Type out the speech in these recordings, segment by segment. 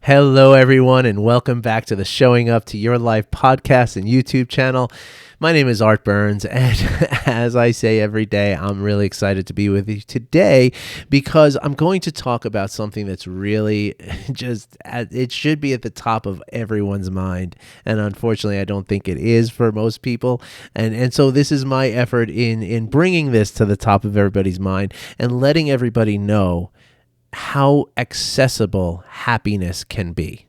Hello, everyone, and welcome back to the Showing Up to Your Life podcast and YouTube channel. My name is Art Burns, and as I say every day, I'm really excited to be with you today because I'm going to talk about something that's really it should be at the top of everyone's mind, and unfortunately, I don't think it is for most people, and so this is my effort in bringing this to the top of everybody's mind and letting everybody know how accessible happiness can be,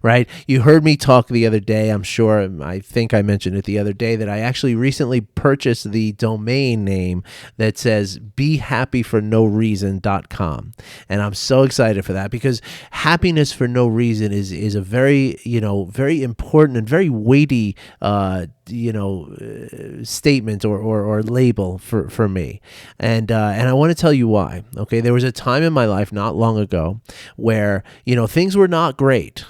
right? You heard me talk the other day, I think I mentioned it the other day, that I actually recently purchased the domain name that says behappyfornoreason.com. And I'm so excited for that because happiness for no reason is a very, very important and very weighty statement or label for me. And I want to tell you why. Okay. There was a time in my life not long ago where, things were not great,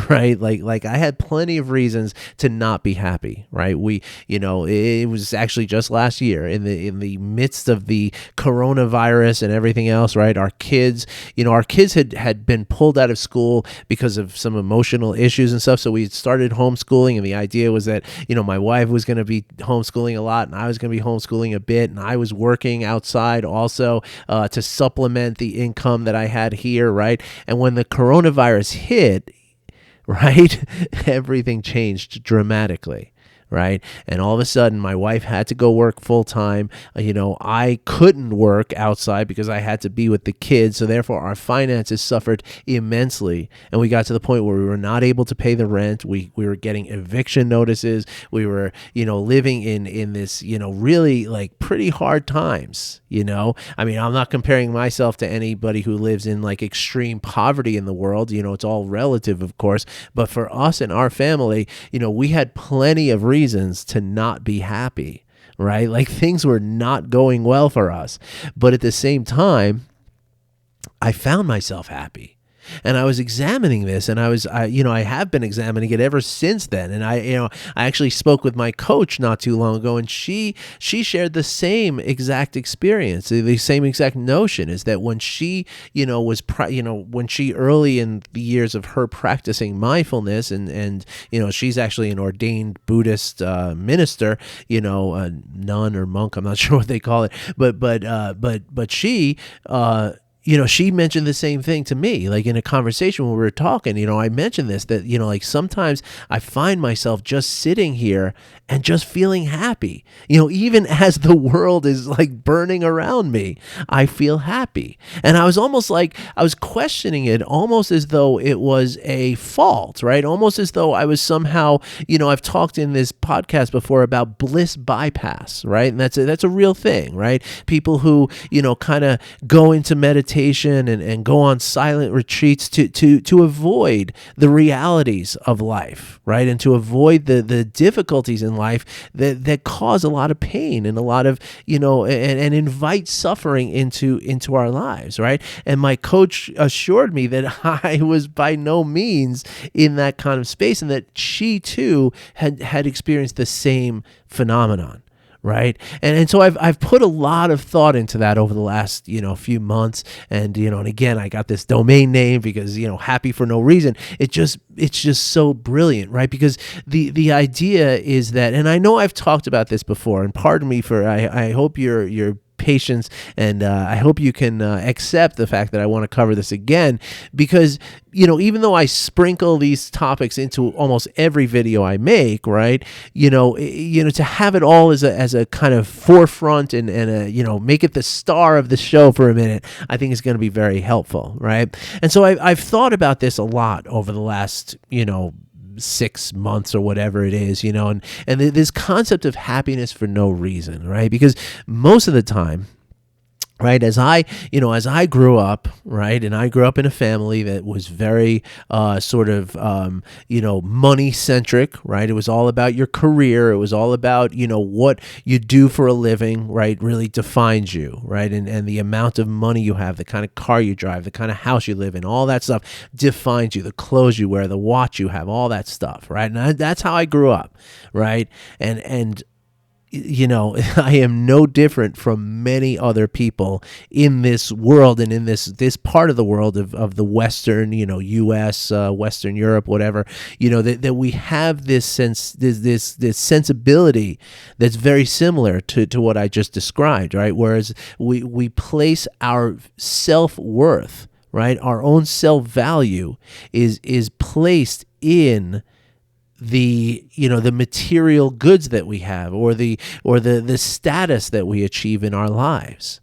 right? Like I had plenty of reasons to not be happy, right? It was actually just last year in the midst of the coronavirus and everything else, right? Our kids had been pulled out of school because of some emotional issues and stuff. So we started homeschooling, and the idea was that, my wife was going to be homeschooling a lot, and I was going to be homeschooling a bit, and I was working outside also to supplement the income that I had here, right? And when the coronavirus hit, right, everything changed dramatically. Right. And all of a sudden, my wife had to go work full time. I couldn't work outside because I had to be with the kids. So therefore, our finances suffered immensely. And we got to the point where we were not able to pay the rent. We were getting eviction notices. We were, living in this, really like pretty hard times. I mean, I'm not comparing myself to anybody who lives in like extreme poverty in the world. It's all relative, of course. But for us and our family, we had plenty of reasons to not be happy, right? Like things were not going well for us. But at the same time, I found myself happy. And I was examining this, and I have been examining it ever since then. And I actually spoke with my coach not too long ago, and she shared the same exact experience, the same exact notion, is that when she, when she early in the years of her practicing mindfulness, and she's actually an ordained Buddhist minister, a nun or monk, I'm not sure what they call it, but she. She mentioned the same thing to me, like in a conversation when we were talking, I mentioned this, that, like sometimes I find myself just sitting here and just feeling happy, even as the world is like burning around me, I feel happy. And I was almost like, I was questioning it almost as though it was a fault, right? Almost as though I was somehow, I've talked in this podcast before about bliss bypass, right? And that's a real thing, right? People who, kind of go into meditation and go on silent retreats to avoid the realities of life, right? And to avoid the difficulties in life that cause a lot of pain and a lot of, and invite suffering into our lives, right? And my coach assured me that I was by no means in that kind of space, and that she too had experienced the same phenomenon. Right. And so I've put a lot of thought into that over the last, few months. And, and again, I got this domain name because, happy for no reason. It's just so brilliant. Right. Because the idea is that, and I know I've talked about this before, and pardon me for, I hope you're patience, and I hope you can accept the fact that I want to cover this again, because even though I sprinkle these topics into almost every video I make, right, to have it all as a kind of forefront and make it the star of the show for a minute, I think is going to be very helpful, right? And so I've thought about this a lot over the last 6 months or whatever it is, and this concept of happiness for no reason, right? Because most of the time, right, as I grew up, right, and I grew up in a family that was very money centric, right? It was all about your career. It was all about, what you do for a living, right, really defines you, right? And the amount of money you have, the kind of car you drive, the kind of house you live in, all that stuff defines you, the clothes you wear, the watch you have, all that stuff, right? And that's how I grew up, right? And I am no different from many other people in this world and in this part of the world of the Western, U.S., Western Europe, whatever, that we have this sense, this sensibility that's very similar to what I just described, right? Whereas we place our self-worth, right, our own self-value is placed in the material goods that we have, or the status that we achieve in our lives,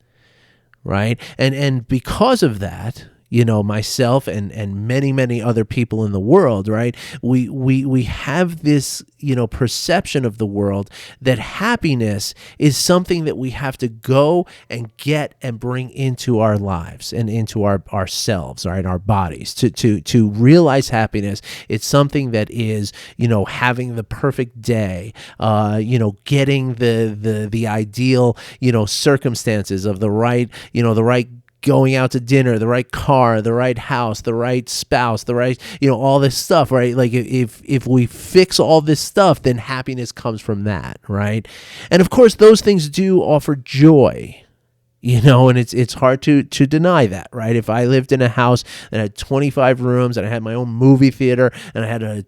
right? And because of that, myself and many other people in the world, right? We have this, perception of the world that happiness is something that we have to go and get and bring into our lives and into ourselves, right? Our bodies to realize happiness. It's something that is, having the perfect day, getting the ideal, circumstances of the right going out to dinner, the right car, the right house, the right spouse, the right, all this stuff, right? Like if we fix all this stuff, then happiness comes from that, right? And of course, those things do offer joy, and it's hard to deny that, right? If I lived in a house that had 25 rooms and I had my own movie theater and I had a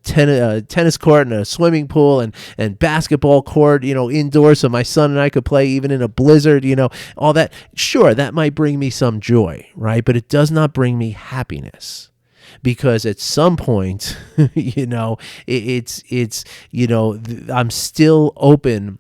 tennis court and a swimming pool and basketball court, indoors, so my son and I could play even in a blizzard, all that, sure, that might bring me some joy, right? But it does not bring me happiness. Because at some point, I'm still open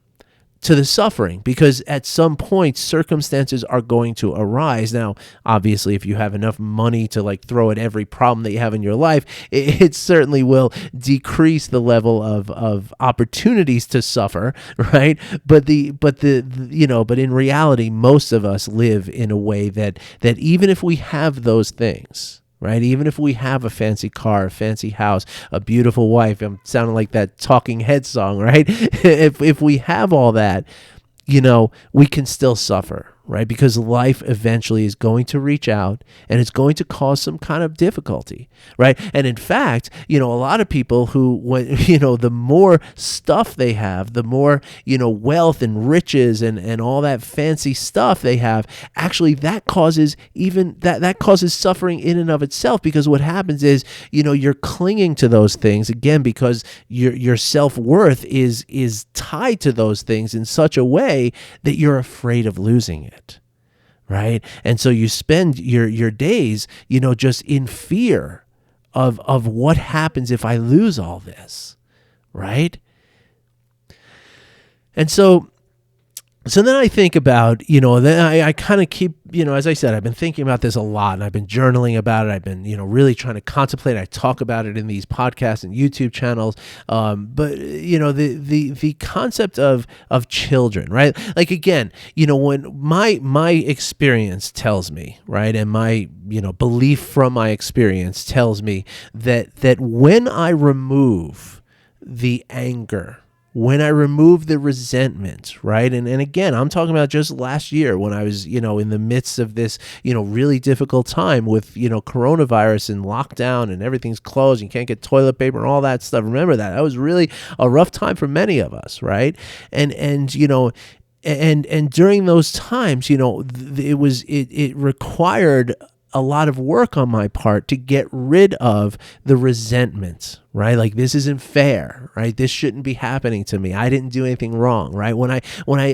to the suffering, because at some point circumstances are going to arise. Now, obviously, if you have enough money to throw at every problem that you have in your life, it certainly will decrease the level of opportunities to suffer, right? But in reality, most of us live in a way that even if we have those things, right? Even if we have a fancy car, a fancy house, a beautiful wife, I'm sounding like that Talking Head song, right? If we have all that, we can still suffer, right? Because life eventually is going to reach out and it's going to cause some kind of difficulty, right? And in fact, a lot of people who, the more stuff they have, the more, wealth and riches and all that fancy stuff they have, actually that causes that causes suffering in and of itself, because what happens is, you're clinging to those things, again, because your self-worth is tied to those things in such a way that you're afraid of losing it, right? And so you spend your days, just in fear of what happens if I lose all this, right? And so then I think about, then I kind of keep, as I said, I've been thinking about this a lot, and I've been journaling about it. I've been, really trying to contemplate. I talk about it in these podcasts and YouTube channels. But the concept of children, right? Like, again, when my experience tells me, right, and my belief from my experience tells me that when I remove the anger, when I remove the resentment, right? And again, I'm talking about just last year when I was, in the midst of this, really difficult time with, coronavirus and lockdown and everything's closed. You can't get toilet paper and all that stuff. Remember that was really a rough time for many of us, right? And during those times, it required a lot of work on my part to get rid of the resentment, right? Like, this isn't fair, right? This shouldn't be happening to me. I didn't do anything wrong, right? When I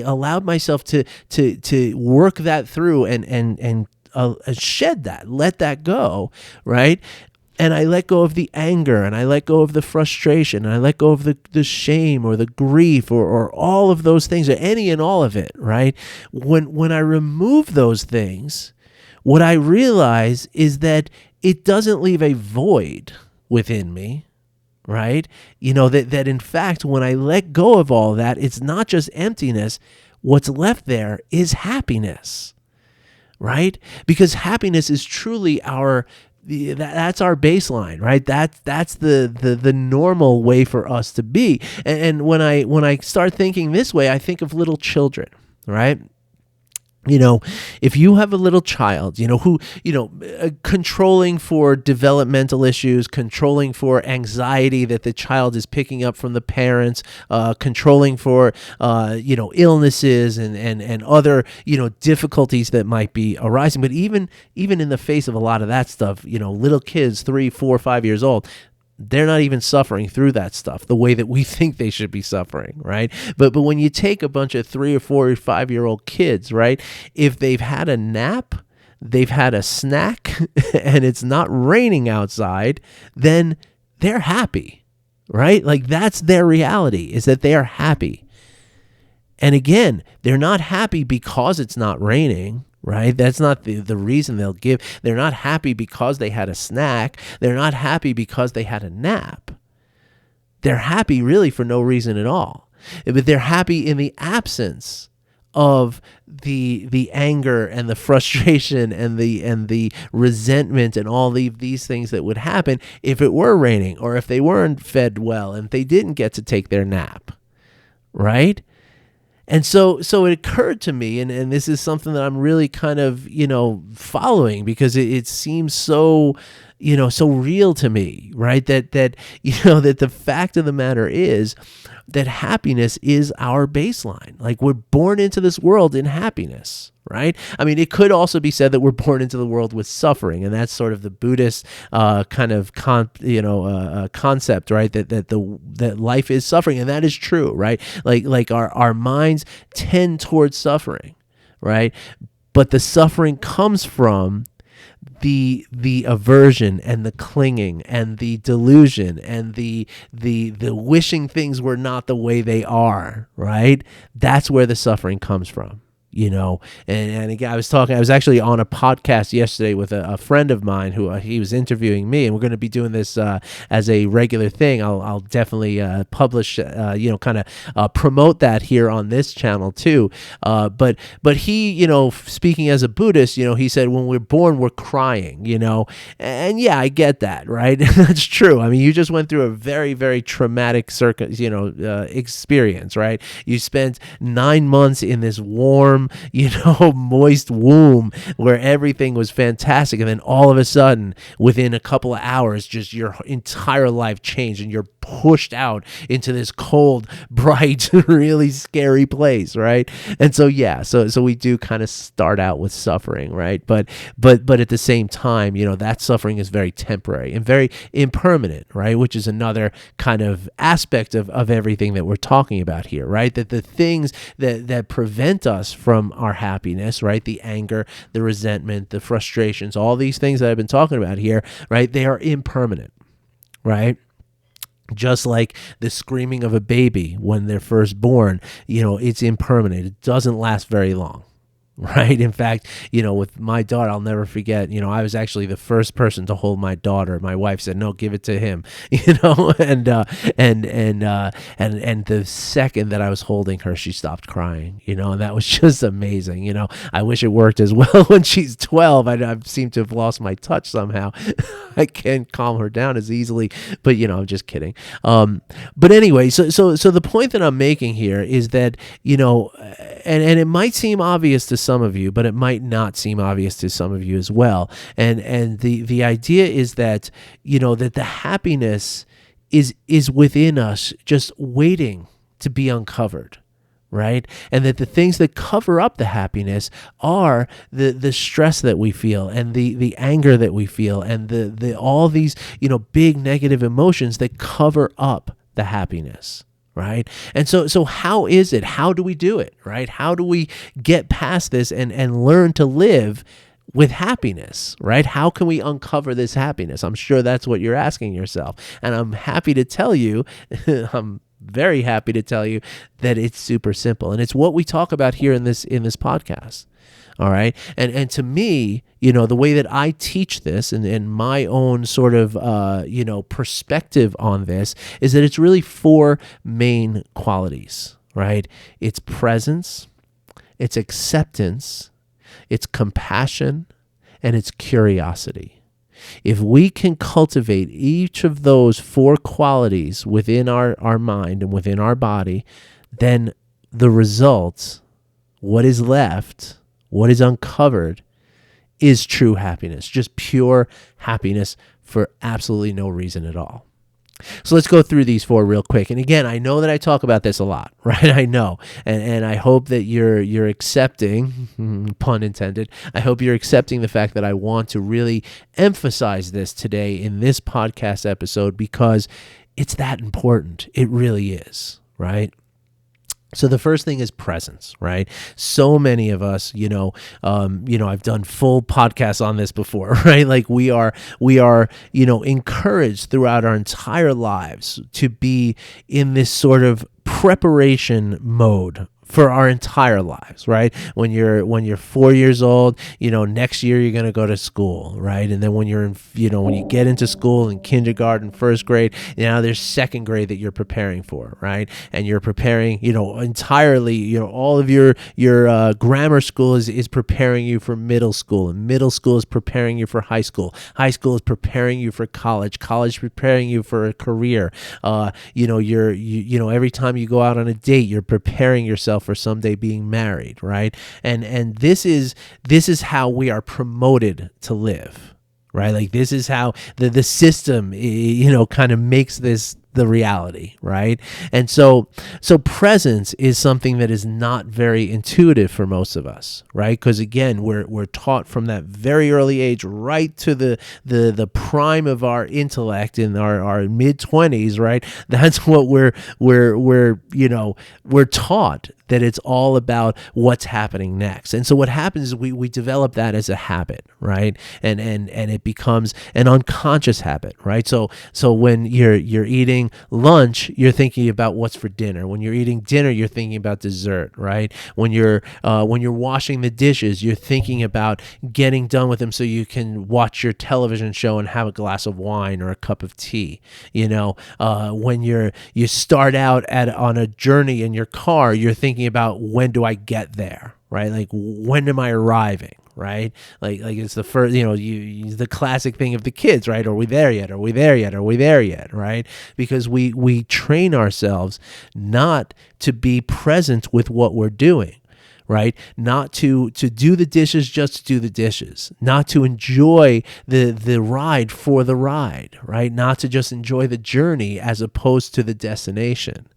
allowed myself to work that through and shed that, let that go, right? And I let go of the anger, and I let go of the frustration, and I let go of the shame or the grief or all of those things, or any and all of it, right? When I remove those things, what I realize is that it doesn't leave a void within me, right? That in fact, when I let go of all that, it's not just emptiness. What's left there is happiness, right? Because happiness is truly that's our baseline, right? That's the normal way for us to be. And when I start thinking this way, I think of little children, right? You know, if you have a little child, who, controlling for developmental issues, controlling for anxiety that the child is picking up from the parents, controlling for, illnesses and other, difficulties that might be arising. But even in the face of a lot of that stuff, little kids, 3, 4, 5 years old, they're not even suffering through that stuff the way that we think they should be suffering, right? But when you take a bunch of 3 or 4 or 5-year-old kids, right, if they've had a nap, they've had a snack, and it's not raining outside, then they're happy, right? Like, that's their reality, is that they are happy. And again, they're not happy because it's not raining, right? That's not the reason they'll give. They're not happy because they had a snack. They're not happy because they had a nap. They're happy really for no reason at all. But they're happy in the absence of the anger and the frustration and the resentment and all these things that would happen if it were raining, or if they weren't fed well and they didn't get to take their nap, right? And so it occurred to me, and this is something that I'm really kind of, following, because it seems so, so real to me, right? That the fact of the matter is that happiness is our baseline. Like, we're born into this world in happiness, right? I mean, it could also be said that we're born into the world with suffering, and that's sort of the Buddhist kind of concept, right? That life is suffering, and that is true, right? Like our minds tend towards suffering, right? But the suffering comes from the aversion and the clinging and the delusion and the wishing things were not the way they are, right? That's where the suffering comes from. And again, I was actually on a podcast yesterday with a friend of mine who he was interviewing me, and we're going to be doing this as a regular thing. I'll definitely publish, kind of promote that here on this channel too. But he, speaking as a Buddhist, he said when we're born, we're crying, and yeah, I get that, right? That's true. I mean, you just went through a very, very traumatic experience, right? You spent 9 months in this warm, moist womb where everything was fantastic. And then all of a sudden, within a couple of hours, just your entire life changed and you're pushed out into this cold, bright, really scary place, right? And so, yeah, so we do kind of start out with suffering, right? But at the same time, that suffering is very temporary and very impermanent, right? Which is another kind of aspect of everything that we're talking about here, right? That the things that prevent us from our happiness, right? The anger, the resentment, the frustrations, all these things that I've been talking about here, right? They are impermanent, right? Just like the screaming of a baby when they're first born, it's impermanent. It doesn't last very long. Right. In fact, with my daughter, I'll never forget, I was actually the first person to hold my daughter. My wife said, no, give it to him, and the second that I was holding her, she stopped crying, and that was just amazing. I wish it worked as well when she's 12. I seem to have lost my touch somehow. I can't calm her down as easily, but I'm just kidding. But anyway, so the point that I'm making here is that, and it might seem obvious to some of you, but it might not seem obvious to some of you as well. And the idea is that, that the happiness is within us, just waiting to be uncovered, right? And that the things that cover up the happiness are the stress that we feel and the anger that we feel and the all these, big negative emotions that cover up the happiness. Right. And so how is it? How do we do it? Right. How do we get past this and learn to live with happiness? Right. How can we uncover this happiness? I'm sure that's what you're asking yourself. And I'm happy to tell you, I'm very happy to tell you that it's super simple. And it's what we talk about here in this podcast. All right. And to me, the way that I teach this and my own sort of, perspective on this is that it's really 4 main qualities, right? It's presence, it's acceptance, it's compassion, and it's curiosity. If we can cultivate each of those 4 qualities within our mind and within our body, then the results, what is left, what is uncovered is true happiness, just pure happiness for absolutely no reason at all. So let's go through these 4 real quick. And again, I know that I talk about this a lot, right? I know. And I hope that you're accepting, pun intended, I hope you're accepting the fact that I want to really emphasize this today in this podcast episode because it's that important. It really is, right? So the first thing is presence, right? So many of us, I've done full podcasts on this before, right? Like we are, encouraged throughout our entire lives to be in this sort of preparation mode for our entire lives, right? When you're 4 years old, next year you're going to go to school, right? And then when when you get into school in kindergarten, first grade, there's second grade that you're preparing for, right? And you're preparing, entirely, all of your grammar school is preparing you for middle school, and middle school is preparing you for high school. High school is preparing you for college. College preparing you for a career. Every time you go out on a date, you're preparing yourself for someday being married, right? And this is how we are promoted to live, right? Like this is how the system, kind of makes this the reality, right? And so presence is something that is not very intuitive for most of us, right? Because again, we're taught from that very early age right to the prime of our intellect in our mid-20s, right? That's what we're taught, that it's all about what's happening next. And so what happens is we develop that as a habit, right? And it becomes an unconscious habit, right? So when you're eating lunch, you're thinking about what's for dinner. When you're eating dinner, you're thinking about dessert, right? When you're washing the dishes, you're thinking about getting done with them so you can watch your television show and have a glass of wine or a cup of tea. When you start out on a journey in your car, you're thinking about, when do I get there, right? Like, when am I arriving, right? Like it's the first, the classic thing of the kids, right? Are we there yet? Are we there yet? Are we there yet? Right? Because we train ourselves not to be present with what we're doing, right? Not to do the dishes just to do the dishes, not to enjoy the ride for the ride, right? Not to just enjoy the journey as opposed to the destination.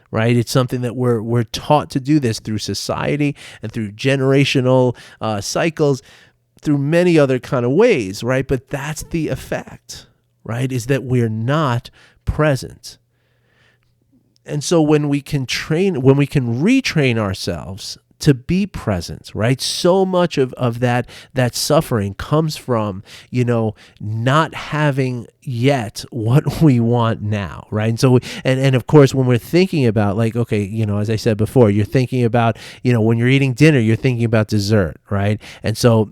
Right? It's something that we're taught to do this through society and through generational cycles, through many other kind of ways, right? But that's the effect, right? Is that we're not present. And so when we can retrain ourselves to be present, right? So much of that suffering comes from, not having yet what we want now, right? And so, and of course, when we're thinking about, like, okay, as I said before, you're thinking about, when you're eating dinner, you're thinking about dessert, right? And so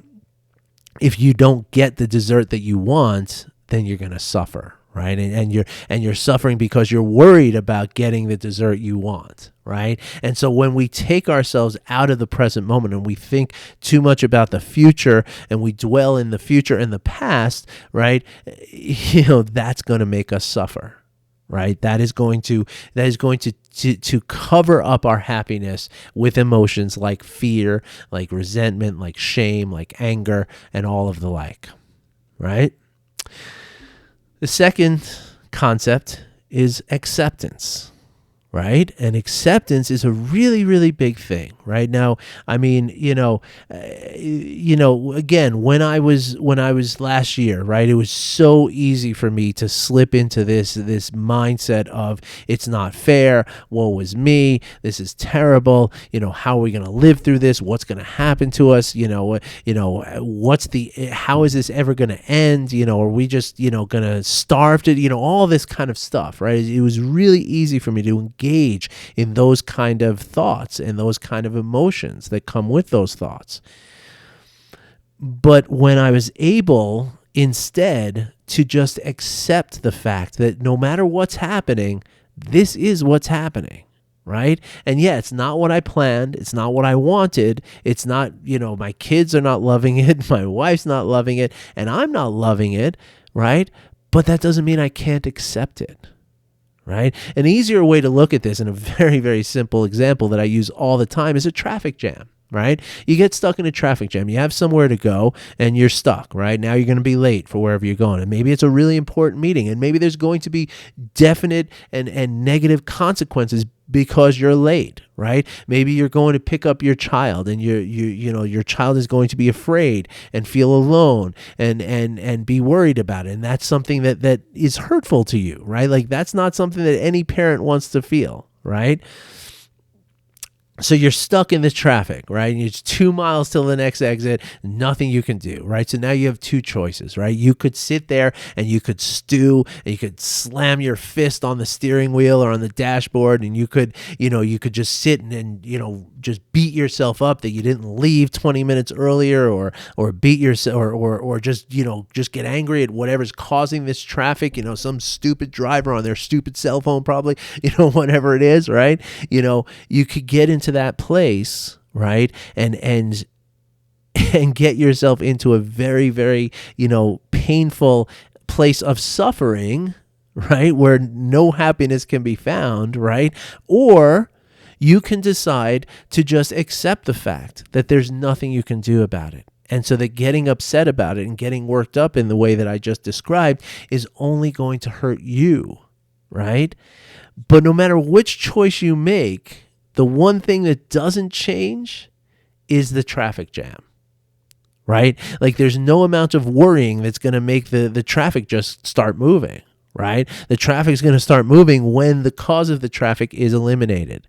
if you don't get the dessert that you want, then you're going to suffer, right? And you're suffering because you're worried about getting the dessert you want, right? And so when we take ourselves out of the present moment and we think too much about the future and we dwell in the future and the past, right? That's going to make us suffer, right? That is going to cover up our happiness with emotions like fear, like resentment, like shame, like anger, and all of the like, right? The second concept is acceptance, right? And acceptance is a really, really big thing, right? Now, I mean, again, when I was last year, right, it was so easy for me to slip into this mindset of, it's not fair, woe is me, this is terrible, how are we going to live through this? What's going to happen to us? How is this ever going to end? Are we just, going to starve to, all this kind of stuff, right? It was really easy for me to engage in those kind of thoughts and those kind of emotions that come with those thoughts. But when I was able instead to just accept the fact that no matter what's happening, this is what's happening, right? And yeah, it's not what I planned. It's not what I wanted. It's not, my kids are not loving it. My wife's not loving it. And I'm not loving it, right? But that doesn't mean I can't accept it. Right? An easier way to look at this, and a very, very simple example that I use all the time, is a traffic jam, right? You get stuck in a traffic jam. You have somewhere to go and you're stuck, right? Now you're going to be late for wherever you're going. And maybe it's a really important meeting, and maybe there's going to be definite and negative consequences because you're late, right? Maybe you're going to pick up your child, and your child is going to be afraid and feel alone and be worried about it. And that's something that is hurtful to you, right? Like, that's not something that any parent wants to feel, right? So you're stuck in this traffic, right? And it's 2 miles till the next exit, nothing you can do, right? So now you have two choices, right? You could sit there and you could stew, and you could slam your fist on the steering wheel or on the dashboard, and you could just sit and just beat yourself up that you didn't leave 20 minutes earlier, or beat yourself, or just get angry at whatever's causing this traffic, some stupid driver on their stupid cell phone, probably, whatever it is, right? You could get into that place, right? And get yourself into a very, very, painful place of suffering, right? Where no happiness can be found, right? Or you can decide to just accept the fact that there's nothing you can do about it. And so that getting upset about it and getting worked up in the way that I just described is only going to hurt you, right? But no matter which choice you make, the one thing that doesn't change is the traffic jam, right? Like, there's no amount of worrying that's going to make the traffic just start moving, right? The traffic's going to start moving when the cause of the traffic is eliminated.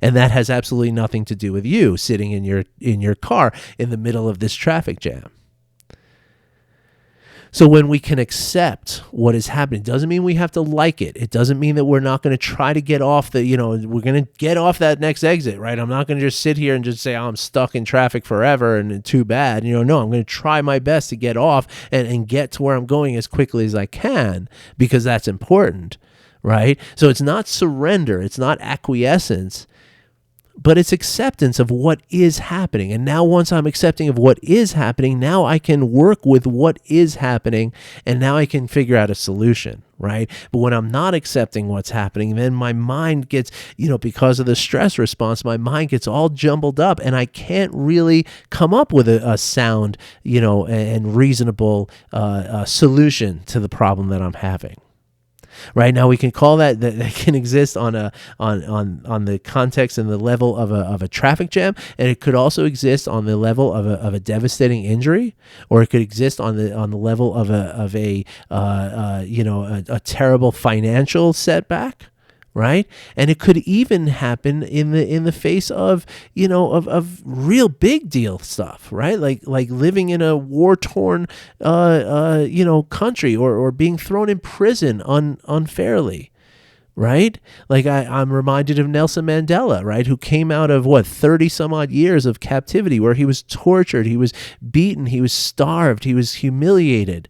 And that has absolutely nothing to do with you sitting in your car in the middle of this traffic jam. So when we can accept what is happening, doesn't mean we have to like it. It doesn't mean that we're not going to try to get off we're going to get off that next exit, right? I'm not going to just sit here and just say, I'm stuck in traffic forever and too bad. No, I'm going to try my best to get off and get to where I'm going as quickly as I can, because that's important, right? So it's not surrender. It's not acquiescence. But it's acceptance of what is happening. And now, once I'm accepting of what is happening, now I can work with what is happening, and now I can figure out a solution, right? But when I'm not accepting what's happening, then my mind gets, because of the stress response, my mind gets all jumbled up, and I can't really come up with a sound, and reasonable solution to the problem that I'm having. Right now, we can call that can exist on the context and the level of a traffic jam, and it could also exist on the level of a devastating injury, or it could exist on the level of a terrible financial setback. Right, and it could even happen in the face of of real big deal stuff, right? Like living in a war-torn country, or being thrown in prison unfairly, right? Like I'm reminded of Nelson Mandela, right, who came out of 30 some odd years of captivity, where he was tortured, he was beaten, he was starved, he was humiliated,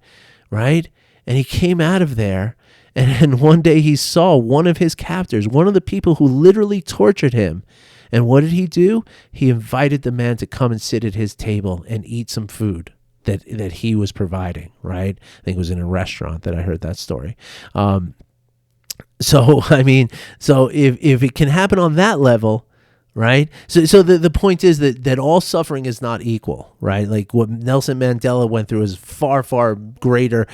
right? And he came out of there. And one day he saw one of his captors, one of the people who literally tortured him. And what did he do? He invited the man to come and sit at his table and eat some food that he was providing, right? I think it was in a restaurant that I heard that story. So if it can happen on that level, right? So the point is that all suffering is not equal, right? Like what Nelson Mandela went through is far, far greater,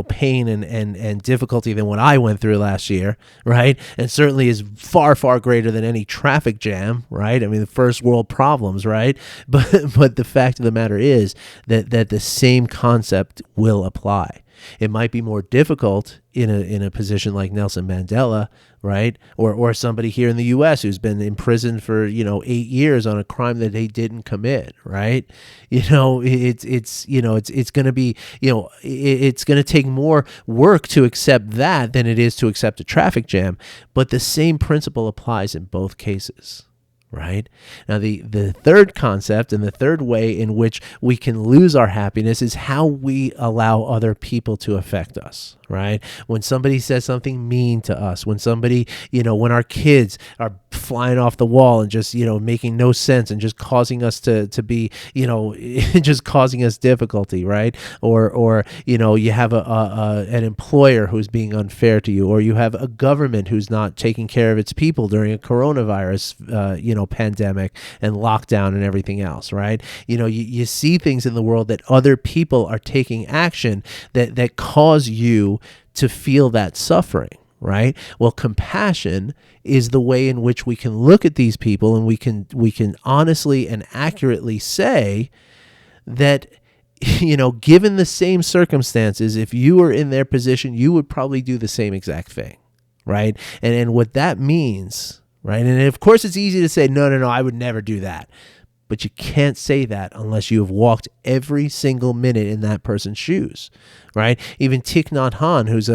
pain and difficulty than what I went through last year, right? And certainly is far, far greater than any traffic jam, right? I mean, the first world problems, right? But the fact of the matter is that the same concept will apply. It might be more difficult in a position like Nelson Mandela, right? Or somebody here in the U.S. who's been imprisoned for 8 years on a crime that they didn't commit, right? It's going to be it's going to take more work to accept that than it is to accept a traffic jam. But the same principle applies in both cases. Right? Now, the third concept and the third way in which we can lose our happiness is how we allow other people to affect us, right? When somebody says something mean to us, when somebody, when our kids are flying off the wall and just, making no sense and just causing us to be, just causing us difficulty, right? Or you have an employer who's being unfair to you, or you have a government who's not taking care of its people during a coronavirus, pandemic and lockdown and everything else, right? You see things in the world that other people are taking action that cause you to feel that suffering, right? Well, compassion is the way in which we can look at these people and we can honestly and accurately say that, given the same circumstances, if you were in their position, you would probably do the same exact thing, right? And what that means, right? And of course, it's easy to say, no, I would never do that. But you can't say that unless you have walked every single minute in that person's shoes, right? Even Thich Nhat Hanh, who's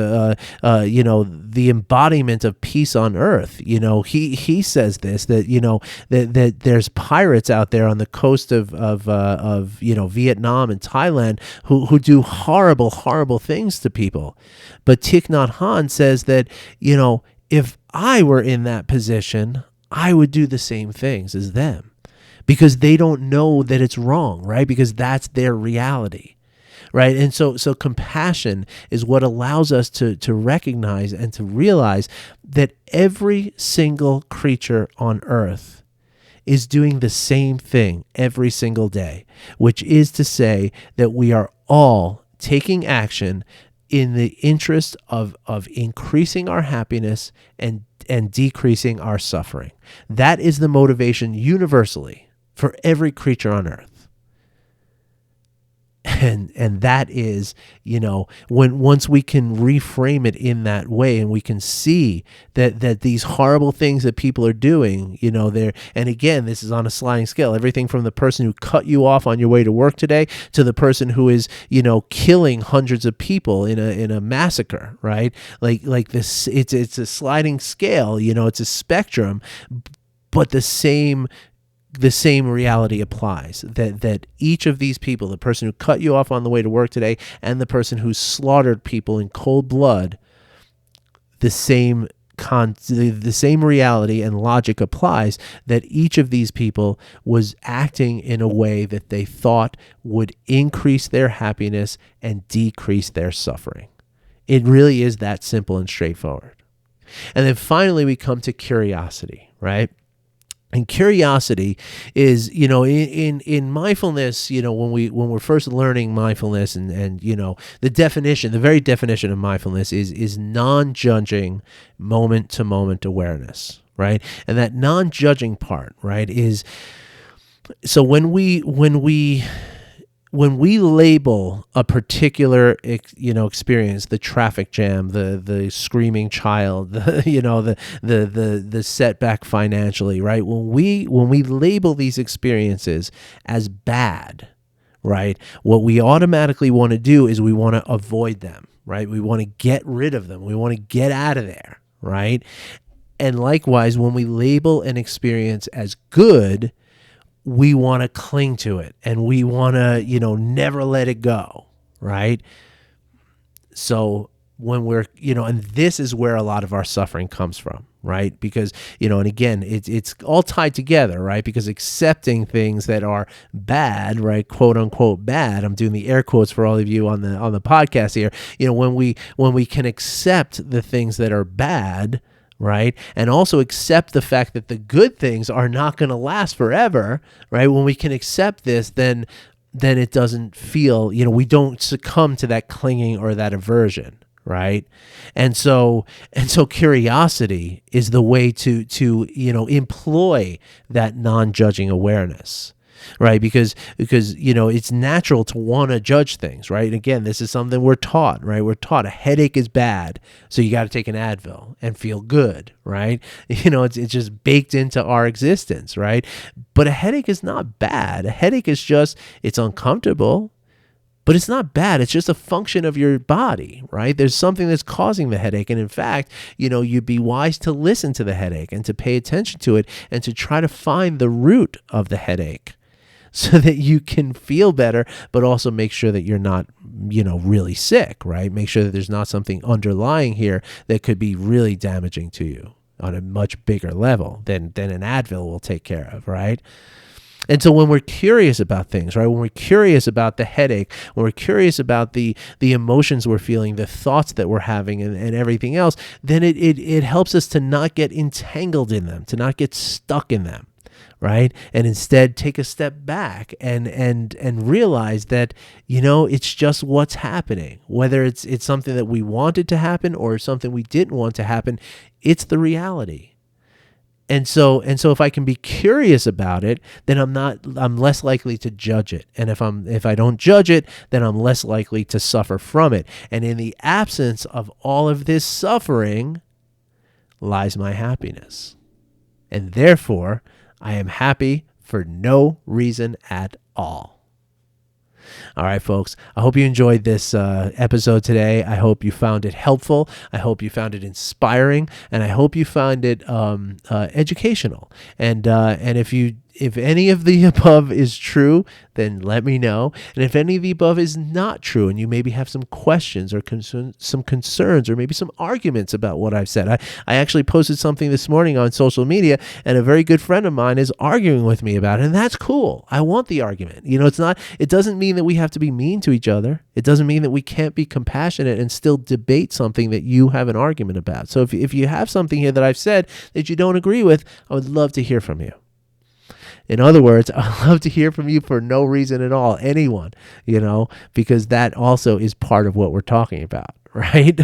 the embodiment of peace on earth. He says this, that there's pirates out there on the coast of Vietnam and Thailand who do horrible things to people. But Thich Nhat Hanh says that if I were in that position, I would do the same things as them. Because they don't know that it's wrong, right? Because that's their reality, right? And so compassion is what allows us to recognize and to realize that every single creature on earth is doing the same thing every single day, which is to say that we are all taking action in the interest of increasing our happiness and decreasing our suffering. That is the motivation universally for every creature on earth. And that is, once we can reframe it in that way and we can see that these horrible things that people are doing, and again, this is on a sliding scale, everything from the person who cut you off on your way to work today to the person who is, killing hundreds of people in a massacre, right? Like this, it's a sliding scale, it's a spectrum, but the same reality applies, that each of these people, the person who cut you off on the way to work today and the person who slaughtered people in cold blood, the same reality and logic applies, that each of these people was acting in a way that they thought would increase their happiness and decrease their suffering. It really is that simple and straightforward. And then finally we come to curiosity, right? And curiosity is, in mindfulness, when we're first learning mindfulness and the very definition of mindfulness is non-judging moment-to-moment awareness, right? And that non-judging part, right, is so when we label a particular, experience, the traffic jam, the screaming child, the setback financially, right? When we label these experiences as bad, right? What we automatically want to do is we want to avoid them, right? We want to get rid of them. We want to get out of there, right? And likewise, when we label an experience as good, we want to cling to it and we want to, never let it go, right? So when we're, and this is where a lot of our suffering comes from, right? Because, and again, it's all tied together, right? Because accepting things that are bad, right, quote unquote bad, I'm doing the air quotes for all of you on the podcast here, when we can accept the things that are bad, right? And also accept the fact that the good things are not going to last forever, right? When we can accept this, then it doesn't feel, we don't succumb to that clinging or that aversion, right? And so curiosity is the way to employ that non-judging awareness. Right, because it's natural to want to judge things, right? And again, this is something we're taught, right? We're taught a headache is bad, so you got to take an Advil and feel good, right? It's just baked into our existence, right? But a headache is not bad. A headache is just, it's uncomfortable, but it's not bad. It's just a function of your body, right? There's something that's causing the headache. And in fact, you'd be wise to listen to the headache and to pay attention to it and to try to find the root of the headache, so that you can feel better, but also make sure that you're not, really sick, right? Make sure that there's not something underlying here that could be really damaging to you on a much bigger level than an Advil will take care of, right? And so when we're curious about things, right, when we're curious about the headache, when we're curious about the emotions we're feeling, the thoughts that we're having and everything else, then it helps us to not get entangled in them, to not get stuck in them. right? And instead take a step back and realize that, it's just what's happening. Whether it's something that we wanted to happen or something we didn't want to happen, it's the reality. And so if I can be curious about it, then I'm less likely to judge it. And if I don't judge it, then I'm less likely to suffer from it. And in the absence of all of this suffering lies my happiness. And therefore, I am happy for no reason at all. All right, folks, I hope you enjoyed this episode today. I hope you found it helpful. I hope you found it inspiring, and I hope you found it educational. And if any of the above is true, then let me know. And if any of the above is not true, and you maybe have some questions or some concerns or maybe some arguments about what I've said, I actually posted something this morning on social media, and a very good friend of mine is arguing with me about it, and that's cool. I want the argument. It doesn't mean that we have to be mean to each other. It doesn't mean that we can't be compassionate and still debate something that you have an argument about. So if you have something here that I've said that you don't agree with, I would love to hear from you. In other words, I'd love to hear from you for no reason at all, anyone, because that also is part of what we're talking about, right?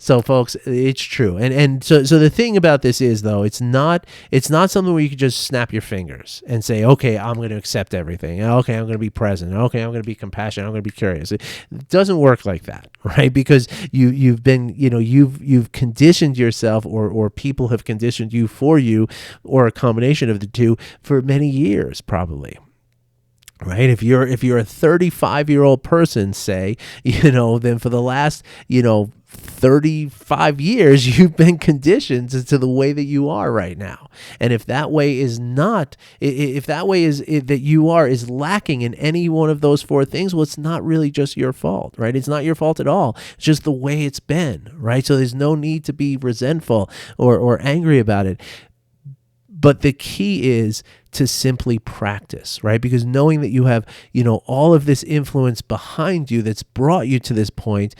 So folks, it's true. And so the thing about this is, though, it's not something where you can just snap your fingers and say, okay, I'm going to accept everything. Okay, I'm going to be present. Okay, I'm going to be compassionate. I'm going to be curious. It doesn't work like that, right? Because you've been, you've conditioned yourself, or people have conditioned you for you, or a combination of the two, for many years, probably. Right? If you're a 35-year-old person, say, then for the last, 35 years, you've been conditioned to the way that you are right now. And if that way is that you are is lacking in any one of those four things, well, it's not really just your fault, right? It's not your fault at all. It's just the way it's been, right? So there's no need to be resentful or angry about it. But the key is to simply practice, right? Because knowing that you have, all of this influence behind you that's brought you to this point,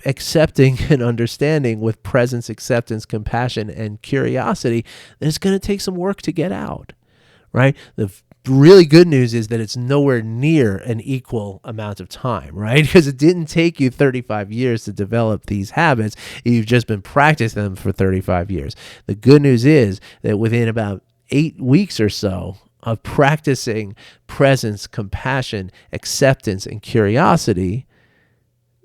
accepting and understanding with presence, acceptance, compassion, and curiosity, then it's going to take some work to get out, right? The really good news is that it's nowhere near an equal amount of time, right? Because it didn't take you 35 years to develop these habits. You've just been practicing them for 35 years. The good news is that within about 8 weeks or so of practicing presence, compassion, acceptance, and curiosity,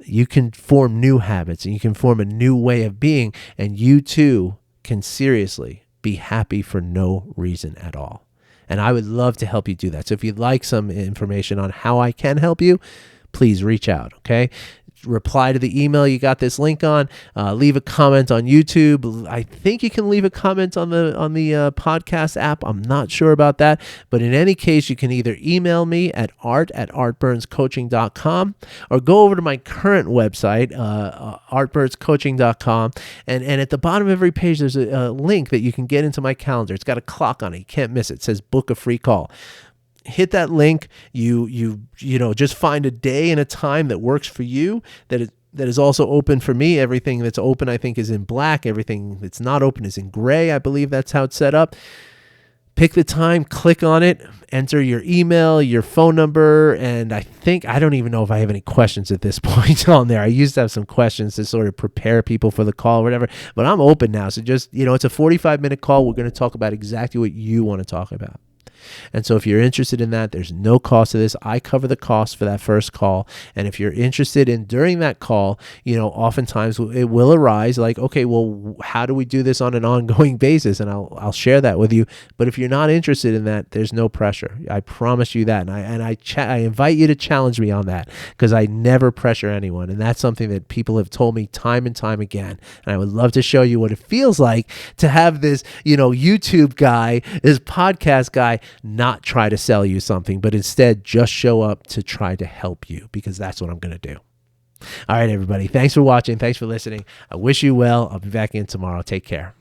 you can form new habits and you can form a new way of being, and you too can seriously be happy for no reason at all. And I would love to help you do that. So if you'd like some information on how I can help you, please reach out, okay? Reply to the email you got this link on. Leave a comment on YouTube. I think you can leave a comment on the podcast app. I'm not sure about that, but in any case, you can either email me at art@artburnscoaching.com or go over to my current website, artburnscoaching.com, and at the bottom of every page there's a link that you can get into my calendar. It's got a clock on it. You can't miss it. It says book a free call. Hit that link. You just find a day and a time that works for you, that is also open for me. Everything that's open, I think, is in black. Everything that's not open is in gray. I believe that's how it's set up. Pick the time, click on it, enter your email, your phone number, and I don't even know if I have any questions at this point on there. I used to have some questions to sort of prepare people for the call or whatever, but I'm open now. So just, it's a 45-minute call. We're going to talk about exactly what you want to talk about. And so if you're interested in that, there's no cost to this. I cover the cost for that first call. And if you're interested in during that call, oftentimes it will arise like, okay, well, how do we do this on an ongoing basis? And I'll share that with you. But if you're not interested in that, there's no pressure. I promise you that. And I invite you to challenge me on that, because I never pressure anyone. And that's something that people have told me time and time again. And I would love to show you what it feels like to have this, YouTube guy, this podcast guy, not try to sell you something, but instead just show up to try to help you, because that's what I'm going to do. All right, everybody. Thanks for watching. Thanks for listening. I wish you well. I'll be back in tomorrow. Take care.